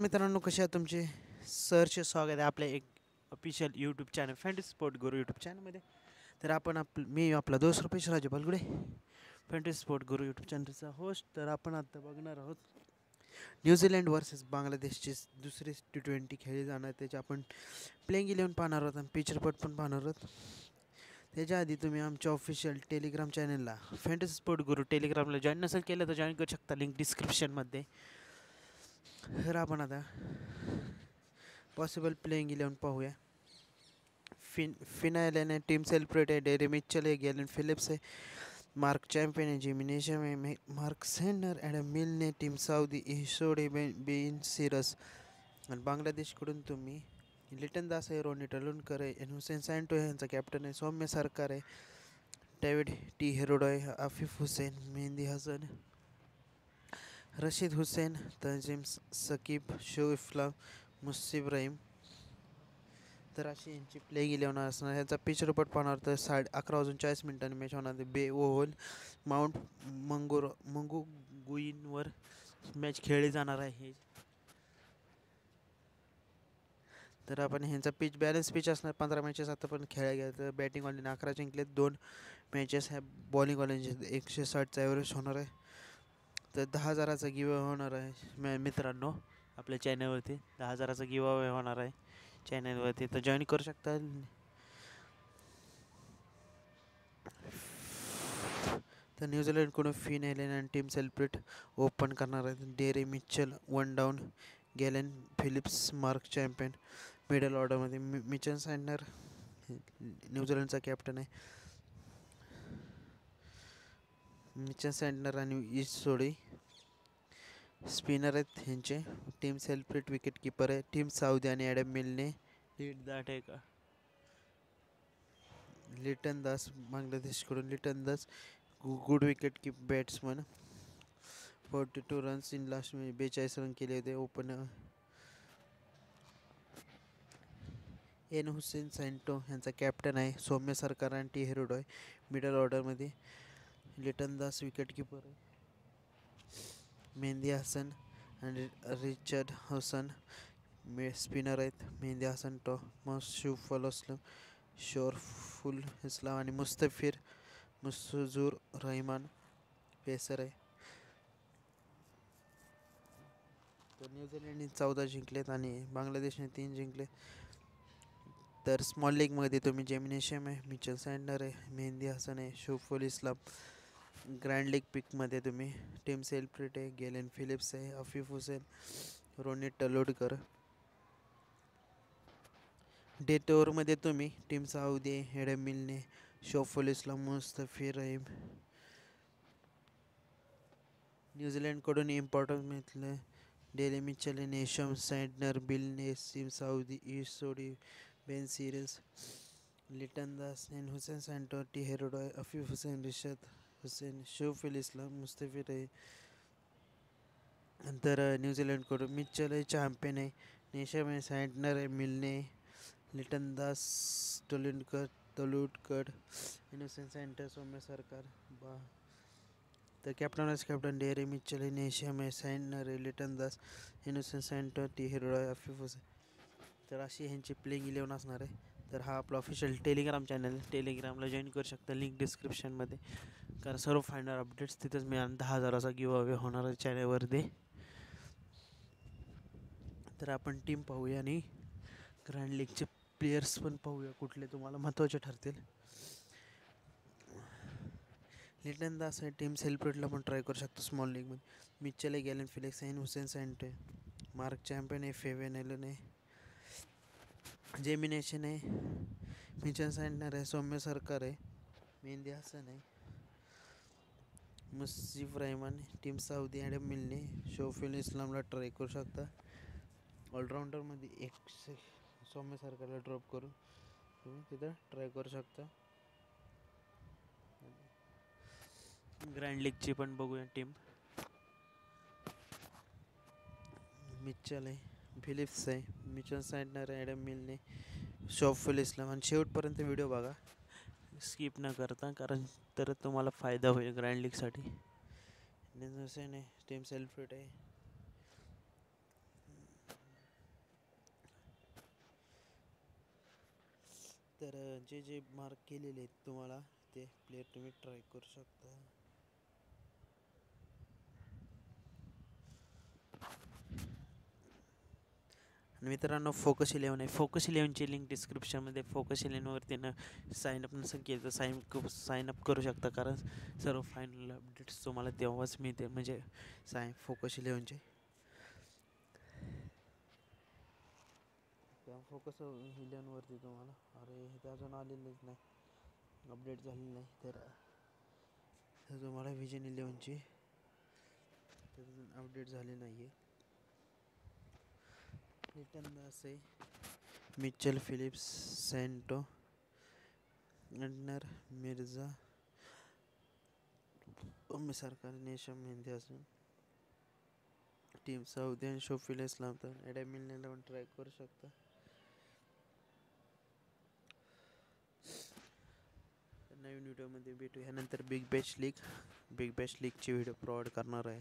मित्रांनो, कसे आहात तुमचे? सरचे स्वागत आहे आपल्या एक official YouTube channel fantasy sport गुरु यूट्यूब चॅनलमध्ये. तर मी आपला दोस्त रुपेश राजे बलगुडे, फॅन्टसी स्पोर्ट गुरु यूट्यूब चॅनलचा होस्ट. तर आपण आता बघणार आहोत न्यूझीलंड वर्सेस बांगलादेशची दुसरी T20 खेळली जाणार. त्याचे आपण प्लेइंग 11 पाहणार आहोत आणि पिक्चर पट पण पाहणार आहोत. त्याच्या आधी तुम्ही आमच्या ऑफिशियल टेलिग्राम चॅनलला फॅन्टसी स्पोर्ट गुरु टेलिग्रामला जॉईन नसेल केलं तर जॉईन करू शकता, लिंक डिस्क्रिप्शनमध्ये. तर आपण आता पॉसिबल प्लेइंग 11 पाहूया. फिनायल्याने टीम सेलिब्रेट आहे. डेरी मिचल आहे, गॅलन फिलिप्स आहे, मार्क चॅम्पियन आहे, जिमी नेशम आहे, मार्क सेंडर, ॲडम मिलने, टीम साऊदी इशोडे, बेन सिरस. आणि बांगलादेशकडून तुम्ही लिटन दास आहे, रोनी टलुनकर आहे, एन हुसेन सँटो यांचा कॅप्टन आहे, सौम्य सरकार आहे, डेव्हिड टी हेरोडॉय, आफिफ हुसेन, मेहंदी हसन, रशीद हुसेन, तंजीम सकीब, शो इफ्लाम, मुस्सिब रहीम. तर अशी यांची प्लेइंग 11 असणार. ह्याचा पिच रिपोर्ट पाहणार तर 11:40 मॅच होणार. बे ओव्हल माउंट मंगुगुईनवर मॅच खेळली जाणार आहे. तर आपण ह्यांचा पिच बॅलन्स पिच असणार. 15 मॅचेस आतापर्यंत खेळल्या गेल्या. तर बॅटिंगवाल्यांनी 11 जिंकलेत, 2 मॅचेस ह्या बॉलिंगवाल्यांचे 160चा ॲव्हरेज होणार आहे. तर 10,000चा गिव होणार आहे मित्रांनो. आपल्या चॅनलवरती 10,000चा गिव अवे होणार आहे चॅनलवरती, तर जॉईन करू शकता. तर न्यूझीलंडकडून फिन एलेन आणि टीम सेलिब्रेट ओपन करणार आहेत. Daryl Mitchell 1 down, Glenn Phillips, Mark Chapman. Middle ऑर्डरमध्ये मिचल सँडनर न्यूझीलंडचा कॅप्टन आहे. मिचल सँडनर आणि ईश सोडी स्पिनर आहेत ह्यांचे. टीम सेलिब्रेट विकेट किपर आहे. टीम साऊदी आणि ॲडम मिलने लीड दॅट आहे का. लिटन दास बांगलादेशकडून, Liton Das good wicket keep batsman. 42 runs in last match, 42 run केले होते. ओपनर एन हुसेन सँटो यांचा कॅप्टन आहे. सौम्य सरकार आणि टी हेरोडॉय मिडल ऑर्डरमध्ये. लिटन दास विकेट किपर आहे. मेहंदी हसन आणि रिचर्ड हसन स्पिनर आहेत. मेहंदी हसन टॉमस शुफल असलं, शोरफुल इस्लाम आणि मुस्तफिर मुस्तुजूर रहमान पेसर आहे. तर न्यूझीलंडने 14 जिंकलेत आणि बांगलादेशने 3 जिंकले. तर स्मॉल लीगमध्ये तुम्ही जेमिनेशम आहे, मिचल सँडनर आहे, मेहंदी हसन आहे, शोफुल इस्लाम. ग्रँड लीग पिकमध्ये तुम्ही टीम सेलिब्रेट आहे, गॅलन फिलिप्स आहे, आफिफ हुसेन, रोनी टलोडकर. डेथ ओव्हरमध्ये तुम्ही टीम साऊदी आहे, ॲडम मिलने, शोफुल इस्लाम, मुस्तफिर रहीम. न्यूझीलंडकडून इम्पॉर्टन्स मिळालं. डेली मिचल, नेशम सँडनर, बिल Neesham Southee, Ish Sodhi, Ben Sears, Litton Das, N Hossain Shanto, T Hridoy, Afif Hossain, Rishad Hossain, Shoriful Islam, Mustafizur आहे. नंतर न्यूझीलंडकडून मिचल आहे, चॅम्पियन आहे, नेशम आहे, सँडनर आहे, मिलने, लिटन दास, तलुटकर, एन हुसेन सँटर, सौम्य सरकार. तर कॅप्टन डेरे मिचल आहे, नेशम आहे, सँडनर आहे, लिटन दास, इनोसेंट सँटर, टी हिरोय, अफिफ हुसेन. तर अशी ह्यांची प्लेइंग 11 असणार आहे. तर हा आपला ऑफिशियल टेलिग्राम चॅनल, टेलिग्रामला जॉईन करू शकता, लिंक डिस्क्रिप्शनमध्ये. कारण सर्व फायनल अपडेट्स तिथंच मिळाल. 10,000चा गिव अवे होणार आहे चॅनलवरती. तर आपण टीम पाहूया आणि ग्रँड लीगचे प्लेयर्स पण पाहूया कुठले तुम्हाला महत्त्वाचे ठरतील. लिटन दास आहे, टीम सेलिब्रेटला पण ट्राय करू शकतो स्मॉल लीगमध्ये. मिचल आहे, गॅलन फिलिक्स आहे, हुसेन सँट आहे, मार्क चॅम्पियन आहे, फेवेन एलन आहे, जेमिनेशन आहे, मिचल सँटनर आहे, सौम्य सरकार आहे, मेहंदी हसन आहे, मुस्जिब रहमान, टीम साऊदी, ॲडम मिलने, शोफिल इस्लामला ट्राय करू शकता. ऑलराऊंडरमध्ये एक सौम्य सरकारला ड्रॉप करून तुम्ही तिथं ट्राय करू शकता. ग्रँड लीगची पण बघूया टीम. मिचल आहे, फिलिप्स आहे, मिचल सँटनर आहे, ॲडम मिलने, शॉफुल इस्लाम. आणि शेवटपर्यंत व्हिडिओ बघा स्किप न करता, कारण तरच तुम्हाला फायदा होईल ग्रँड लीगसाठी. हुसेन आहे, टीम सेलिब्रेट आहे, तर जे जे मार्क केलेले आहेत तुम्हाला ते प्लेयर तुम्ही ट्राय करू शकता. आणि मित्रांनो फोकस 11 आहे. फोकस 11ची लिंक डिस्क्रिप्शनमध्ये. फोकस 11वरती ना साईनअप नसेल केलं तर साईनअप करू शकता, कारण सर्व फायनल अपडेट्स तुम्हाला तेव्हाच मिळते, म्हणजे फोकस 11चे. त्या फोकस 11वरती तुम्हाला, अरे हे तर अजून आलेलंच नाही, अपडेट झालेलं नाही. तर तुम्हाला व्हिजन 11ची तर अजून अपडेट झाली नाही आहे. रिटर्न असे मिचेल फिलिप्स, सेंटो, अंडनर, मिर्झा, सरकार, नेशम मेहंदी असून टीम सौदी आणि शोफिल इस्लाम. तर ॲडमिनला पण ट्राय करू शकता. नवीन व्हिडिओमध्ये भेटू. ह्यानंतर बिग बॅश लीगची व्हिडिओ प्रोव्हाइड करणार आहे.